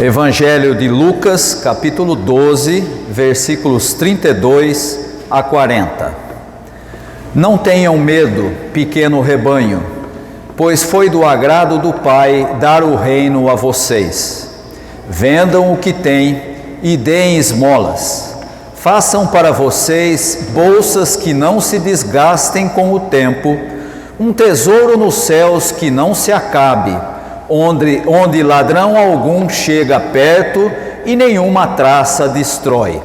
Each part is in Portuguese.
Evangelho de Lucas, capítulo 12, versículos 32 a 40. Não tenham medo, pequeno rebanho, pois foi do agrado do Pai dar o reino a vocês. Vendam o que têm e deem esmolas. Façam para vocês bolsas que não se desgastem com o tempo, um tesouro nos céus que não se acabe, onde ladrão algum chega perto e nenhuma traça destrói.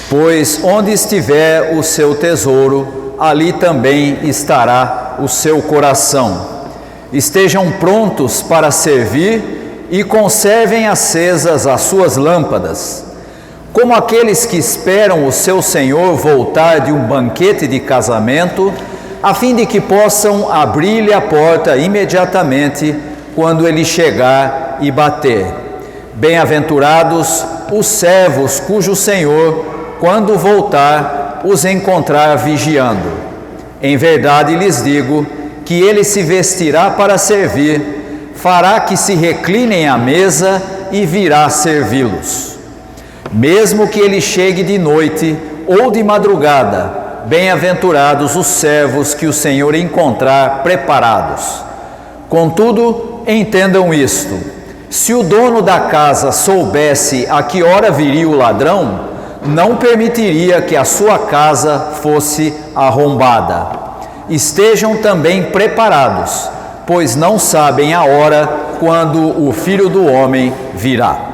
Pois onde estiver o seu tesouro, ali também estará o seu coração. Estejam prontos para servir e conservem acesas as suas lâmpadas, como aqueles que esperam o seu Senhor voltar de um banquete de casamento, a fim de que possam abrir-lhe a porta imediatamente quando ele chegar e bater. Bem-aventurados os servos cujo Senhor, quando voltar, os encontrar vigiando. Em verdade lhes digo que ele se vestirá para servir, fará que se reclinem à mesa e virá servi-los. Mesmo que ele chegue de noite ou de madrugada, bem-aventurados os servos que o Senhor encontrar preparados. Contudo, entendam isto: se o dono da casa soubesse a que hora viria o ladrão, não permitiria que a sua casa fosse arrombada. Estejam também preparados, pois não sabem a hora quando o Filho do Homem virá.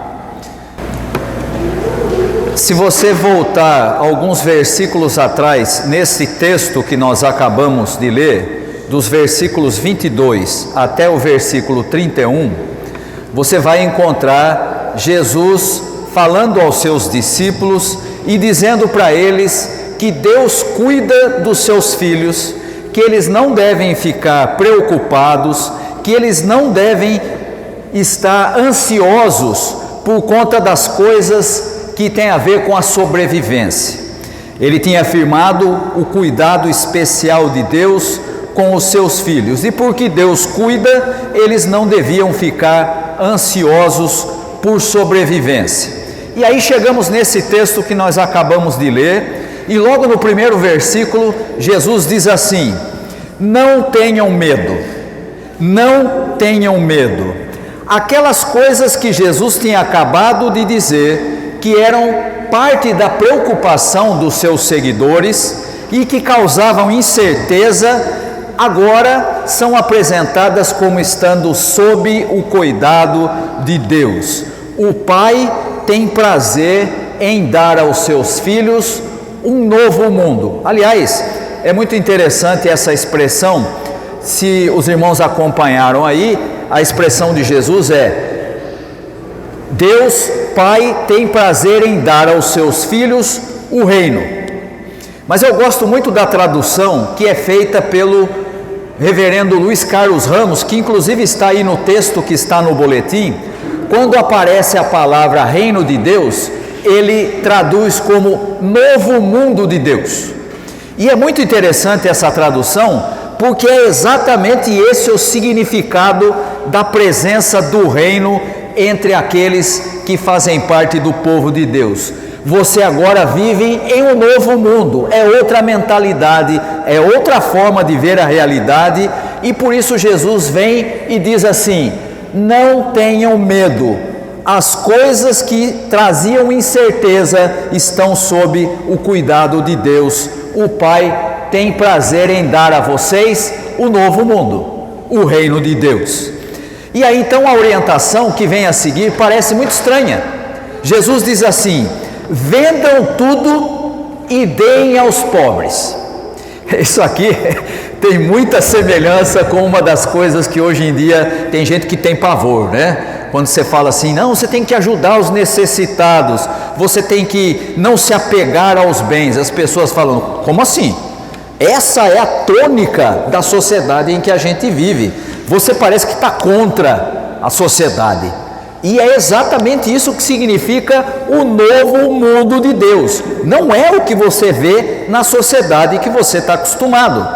Se você voltar alguns versículos atrás, nesse texto que nós acabamos de ler, dos versículos 22 até o versículo 31, você vai encontrar Jesus falando aos seus discípulos e dizendo para eles que Deus cuida dos seus filhos, que eles não devem ficar preocupados, que eles não devem estar ansiosos por conta das coisas que têm a ver com a sobrevivência. Ele tinha afirmado o cuidado especial de Deus com os seus filhos, e porque Deus cuida, eles não deviam ficar ansiosos por sobrevivência. E aí chegamos nesse texto que nós acabamos de ler, e logo no primeiro versículo, Jesus diz assim: não tenham medo, não tenham medo. Aquelas coisas que Jesus tinha acabado de dizer, que eram parte da preocupação dos seus seguidores e que causavam incerteza, agora são apresentadas como estando sob o cuidado de Deus. O Pai tem prazer em dar aos seus filhos um novo mundo. Aliás, é muito interessante essa expressão. Se os irmãos acompanharam aí, a expressão de Jesus é: Deus Pai tem prazer em dar aos seus filhos o reino. Mas eu gosto muito da tradução que é feita pelo reverendo Luiz Carlos Ramos, que inclusive está aí no texto que está no boletim. Quando aparece a palavra reino de Deus, ele traduz como novo mundo de Deus. E é muito interessante essa tradução, porque é exatamente esse o significado da presença do reino entre aqueles que fazem parte do povo de Deus. Você agora vive em um novo mundo, é outra mentalidade, é outra forma de ver a realidade, e por isso Jesus vem e diz assim: não tenham medo, as coisas que traziam incerteza estão sob o cuidado de Deus. O Pai tem prazer em dar a vocês o novo mundo, o reino de Deus. E aí então a orientação que vem a seguir parece muito estranha. Jesus diz assim: vendam tudo e deem aos pobres. Isso aqui tem muita semelhança com uma das coisas que hoje em dia tem gente que tem pavor, né? Quando você fala assim: não, você tem que ajudar os necessitados, você tem que não se apegar aos bens. As pessoas falam: como assim? Essa é a tônica da sociedade em que a gente vive. Você parece que está contra a sociedade. E é exatamente isso que significa o novo mundo de Deus. Não é o que você vê na sociedade que você está acostumado.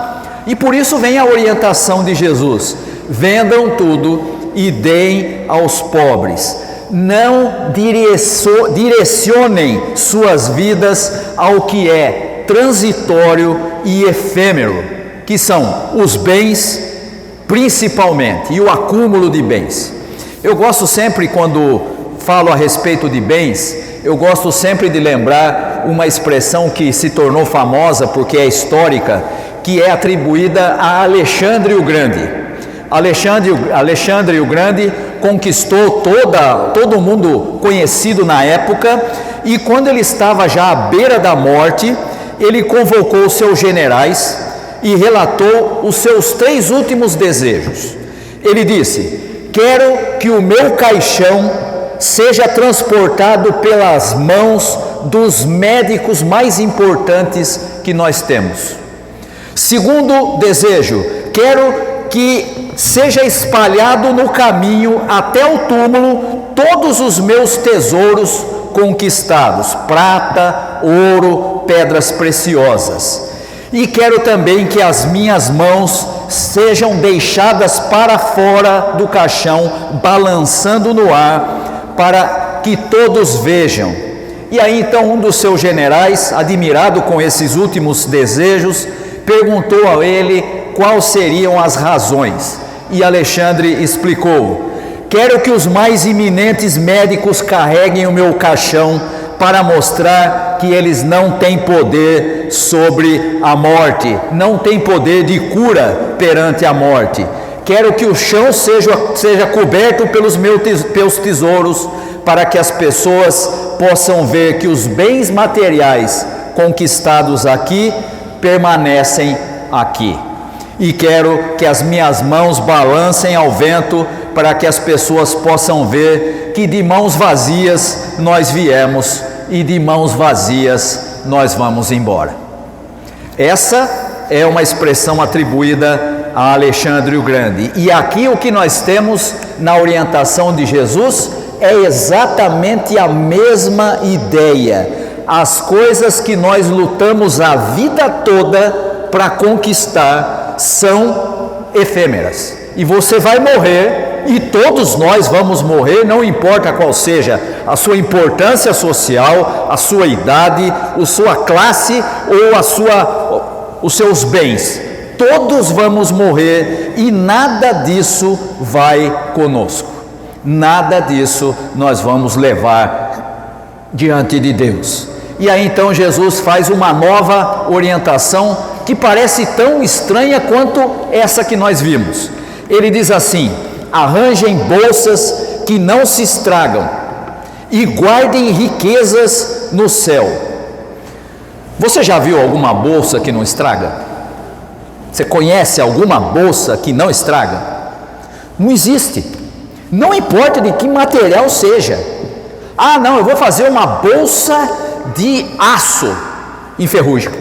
E por isso vem a orientação de Jesus: vendam tudo e deem aos pobres. não direcionem suas vidas ao que é transitório e efêmero, que são os bens, principalmente, e o acúmulo de bens. Eu gosto sempre, quando falo a respeito de bens, eu gosto sempre de lembrar uma expressão que se tornou famosa porque é histórica, que é atribuída a Alexandre o Grande. Alexandre o Grande conquistou todo mundo conhecido na época, e quando ele estava já à beira da morte, ele convocou os seus generais e relatou os seus 3 últimos desejos. Ele disse: quero que o meu caixão seja transportado pelas mãos dos médicos mais importantes que nós temos. Segundo desejo, quero que seja espalhado no caminho até o túmulo todos os meus tesouros conquistados, prata, ouro, pedras preciosas. E quero também que as minhas mãos sejam deixadas para fora do caixão, balançando no ar, para que todos vejam. E aí então um dos seus generais, admirado com esses últimos desejos, perguntou a ele quais seriam as razões. E Alexandre explicou: quero que os mais eminentes médicos carreguem o meu caixão para mostrar que eles não têm poder sobre a morte, não têm poder de cura perante a morte. Quero que o chão seja coberto pelos meus tesouros, para que as pessoas possam ver que os bens materiais conquistados aqui permanecem aqui. E quero que as minhas mãos balancem ao vento, para que as pessoas possam ver que de mãos vazias nós viemos e de mãos vazias nós vamos embora. Essa é uma expressão atribuída a Alexandre o Grande. E aqui o que nós temos na orientação de Jesus é exatamente a mesma ideia. As coisas que nós lutamos a vida toda para conquistar são efêmeras. E você vai morrer, e todos nós vamos morrer, não importa qual seja a sua importância social, a sua idade, a sua classe ou os seus bens. Todos vamos morrer e nada disso vai conosco. Nada disso nós vamos levar diante de Deus. E aí então Jesus faz uma nova orientação que parece tão estranha quanto essa que nós vimos. Ele diz assim: arranjem bolsas que não se estragam e guardem riquezas no céu. Você já viu alguma bolsa que não estraga? Você conhece alguma bolsa que não estraga? Não existe. Não importa de que material seja. Ah, não, eu vou fazer uma bolsa de aço enferrúgico.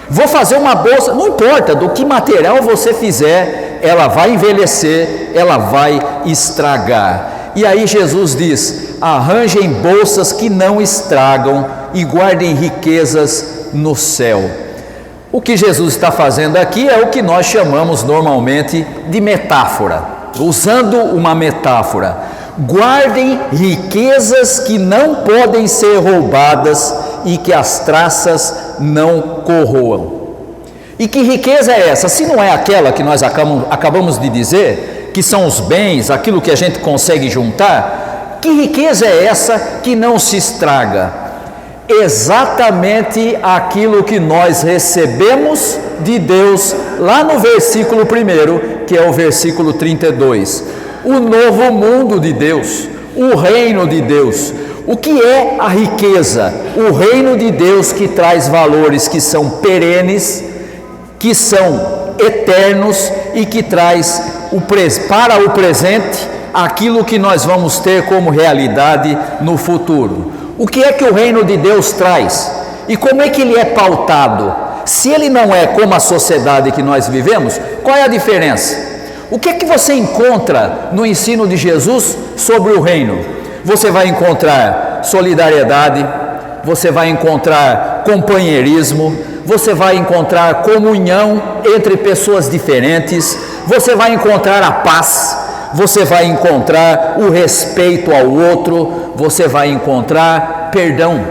Vou fazer uma bolsa, não importa do que material você fizer, ela vai envelhecer, ela vai estragar. E aí Jesus diz: arranjem bolsas que não estragam e guardem riquezas no céu. O que Jesus está fazendo aqui é o que nós chamamos normalmente de metáfora, usando uma metáfora. Guardem riquezas que não podem ser roubadas e que as traças não corroam. E que riqueza é essa? Se não é aquela que nós acabamos de dizer, que são os bens, aquilo que a gente consegue juntar, que riqueza é essa que não se estraga? Exatamente aquilo que nós recebemos de Deus lá no versículo 1, que é o versículo 32. O novo mundo de Deus, o reino de Deus. O que é a riqueza? O reino de Deus, que traz valores que são perenes, que são eternos e que traz para o presente aquilo que nós vamos ter como realidade no futuro. O que é que o reino de Deus traz? E como é que ele é pautado? Se ele não é como a sociedade que nós vivemos, qual é a diferença? O que é que você encontra no ensino de Jesus sobre o reino? Você vai encontrar solidariedade, você vai encontrar companheirismo, você vai encontrar comunhão entre pessoas diferentes, você vai encontrar a paz, você vai encontrar o respeito ao outro, você vai encontrar perdão.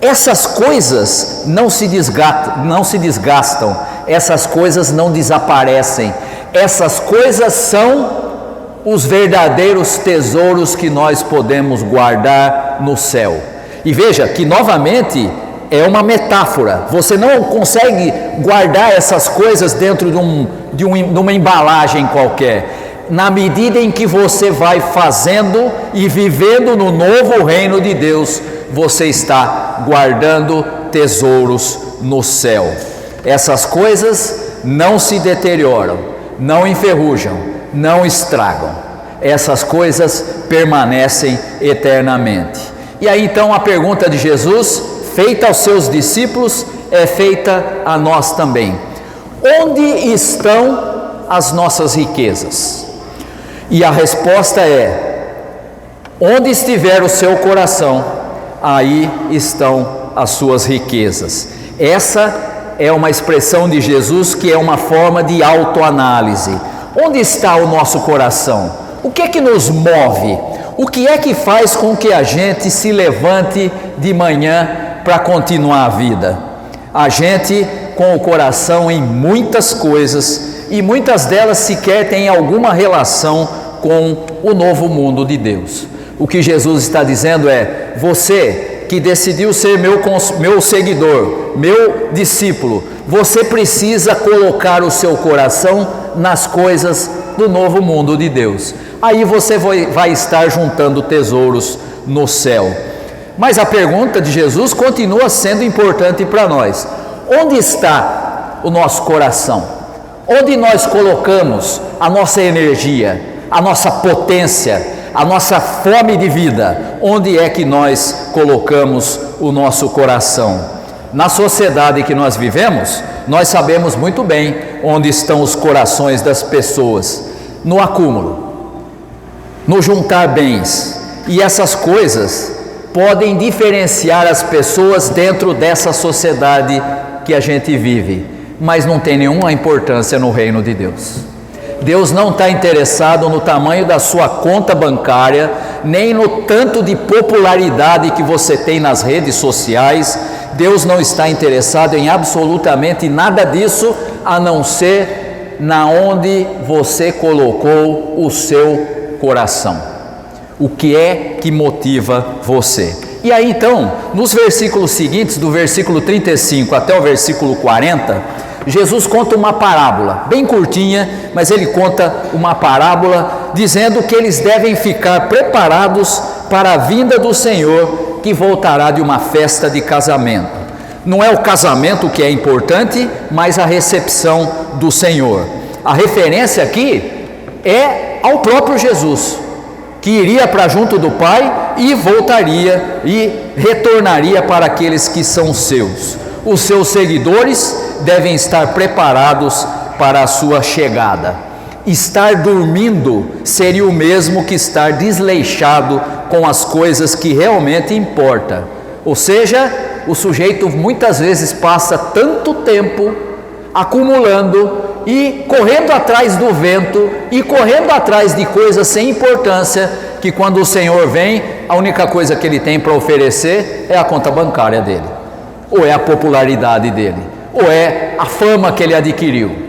Essas coisas não se desgastam, essas coisas não desaparecem, essas coisas são os verdadeiros tesouros que nós podemos guardar no céu. E veja que novamente é uma metáfora, você não consegue guardar essas coisas dentro de uma embalagem qualquer. Na medida em que você vai fazendo e vivendo no novo reino de Deus, você está guardando tesouros no céu. Essas coisas não se deterioram, não enferrujam, não estragam. Essas coisas permanecem eternamente. E aí então a pergunta de Jesus, feita aos seus discípulos, é feita a nós também. Onde estão as nossas riquezas? E a resposta é: onde estiver o seu coração, aí estão as suas riquezas. Essa é uma expressão de Jesus que é uma forma de autoanálise. Onde está o nosso coração? O que é que nos move? O que é que faz com que a gente se levante de manhã para continuar a vida? A gente com o coração em muitas coisas, e muitas delas sequer têm alguma relação com o novo mundo de Deus. O que Jesus está dizendo é: você que decidiu ser meu seguidor, meu discípulo, você precisa colocar o seu coração nas coisas do novo mundo de Deus. Aí você vai estar juntando tesouros no céu. Mas a pergunta de Jesus continua sendo importante para nós: onde está o nosso coração? Onde nós colocamos a nossa energia, a nossa potência, a nossa fome de vida? Onde é que nós colocamos o nosso coração? Na sociedade que nós vivemos, nós sabemos muito bem onde estão os corações das pessoas: no acúmulo, no juntar bens. E essas coisas podem diferenciar as pessoas dentro dessa sociedade que a gente vive, mas não tem nenhuma importância no reino de Deus. Deus não está interessado no tamanho da sua conta bancária, nem no tanto de popularidade que você tem nas redes sociais. Deus não está interessado em absolutamente nada disso, a não ser na onde você colocou o seu coração. O que é que motiva você? E aí então, nos versículos seguintes, do versículo 35 até o versículo 40, Jesus conta uma parábola, bem curtinha, mas ele conta uma parábola dizendo que eles devem ficar preparados para a vinda do Senhor, que voltará de uma festa de casamento. Não é o casamento que é importante, mas a recepção do Senhor. A referência aqui é ao próprio Jesus, que iria para junto do Pai e voltaria e retornaria para aqueles que são seus. Os seus seguidores devem estar preparados para a sua chegada. Estar dormindo seria o mesmo que estar desleixado com as coisas que realmente importam. Ou seja, o sujeito muitas vezes passa tanto tempo acumulando e correndo atrás do vento e correndo atrás de coisas sem importância, que quando o Senhor vem, a única coisa que ele tem para oferecer é a conta bancária dele, ou é a popularidade dele, ou é a fama que ele adquiriu.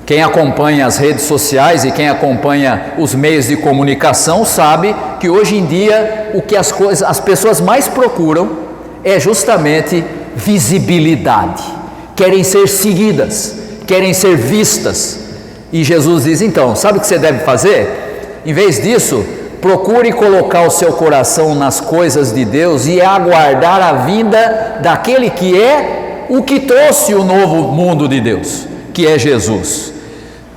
Quem acompanha as redes sociais e quem acompanha os meios de comunicação sabe que hoje em dia o que as pessoas mais procuram é justamente visibilidade. Querem ser seguidas, querem ser vistas. E Jesus diz: então, sabe o que você deve fazer? Em vez disso, procure colocar o seu coração nas coisas de Deus e aguardar a vinda daquele que é o que trouxe o novo mundo de Deus, que é Jesus.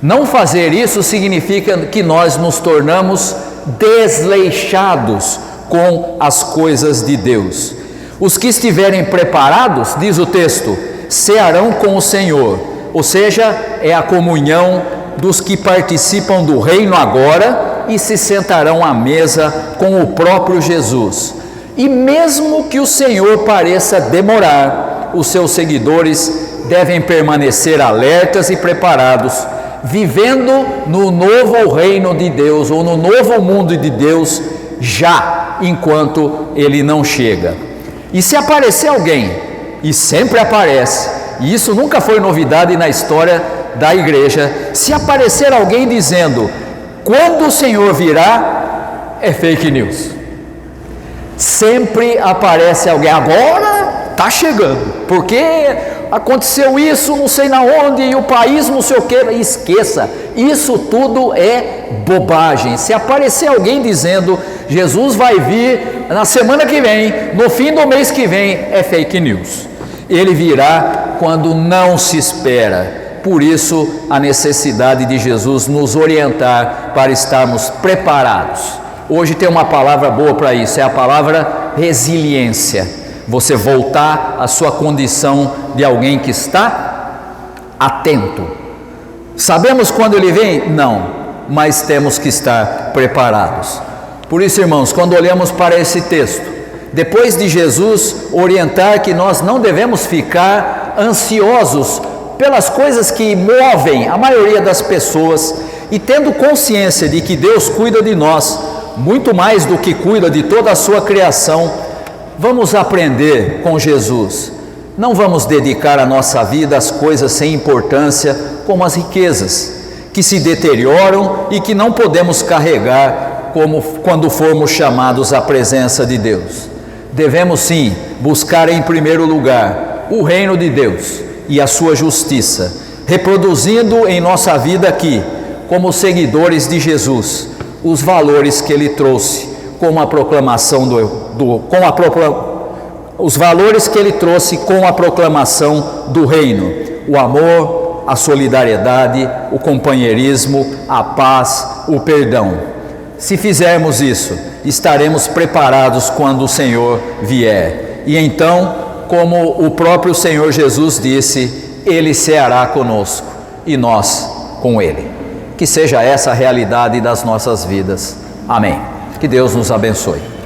Não fazer isso significa que nós nos tornamos desleixados com as coisas de Deus. Os que estiverem preparados, diz o texto, cearão com o Senhor, ou seja, é a comunhão dos que participam do reino agora e se sentarão à mesa com o próprio Jesus. E mesmo que o Senhor pareça demorar, os seus seguidores devem permanecer alertas e preparados, vivendo no novo reino de Deus, ou no novo mundo de Deus, já enquanto ele não chega. E se aparecer alguém, e sempre aparece, e isso nunca foi novidade na história da igreja, se aparecer alguém dizendo, quando o Senhor virá, é fake news. Sempre aparece alguém, agora está chegando, porque aconteceu isso, não sei na onde, e o país não sei o que, esqueça, isso tudo é bobagem. Se aparecer alguém dizendo, Jesus vai vir na semana que vem, no fim do mês que vem, é fake news. Ele virá quando não se espera. Por isso, a necessidade de Jesus nos orientar para estarmos preparados. Hoje tem uma palavra boa para isso, é a palavra resiliência. Você voltar à sua condição de alguém que está atento. Sabemos quando ele vem? Não, mas temos que estar preparados. Por isso, irmãos, quando olhamos para esse texto, depois de Jesus orientar que nós não devemos ficar ansiosos pelas coisas que movem a maioria das pessoas, e tendo consciência de que Deus cuida de nós, muito mais do que cuida de toda a sua criação, vamos aprender com Jesus. Não vamos dedicar a nossa vida às coisas sem importância, como as riquezas, que se deterioram e que não podemos carregar como quando formos chamados à presença de Deus. Devemos sim buscar em primeiro lugar o reino de Deus e a sua justiça, reproduzindo em nossa vida aqui, como seguidores de Jesus, os valores que ele trouxe, com a proclamação os valores que ele trouxe com a proclamação do reino: o amor, a solidariedade, o companheirismo, a paz, o perdão. Se fizermos isso, estaremos preparados quando o Senhor vier. E então, como o próprio Senhor Jesus disse, ele ceará conosco e nós com ele. Que seja essa a realidade das nossas vidas. Amém. Que Deus nos abençoe.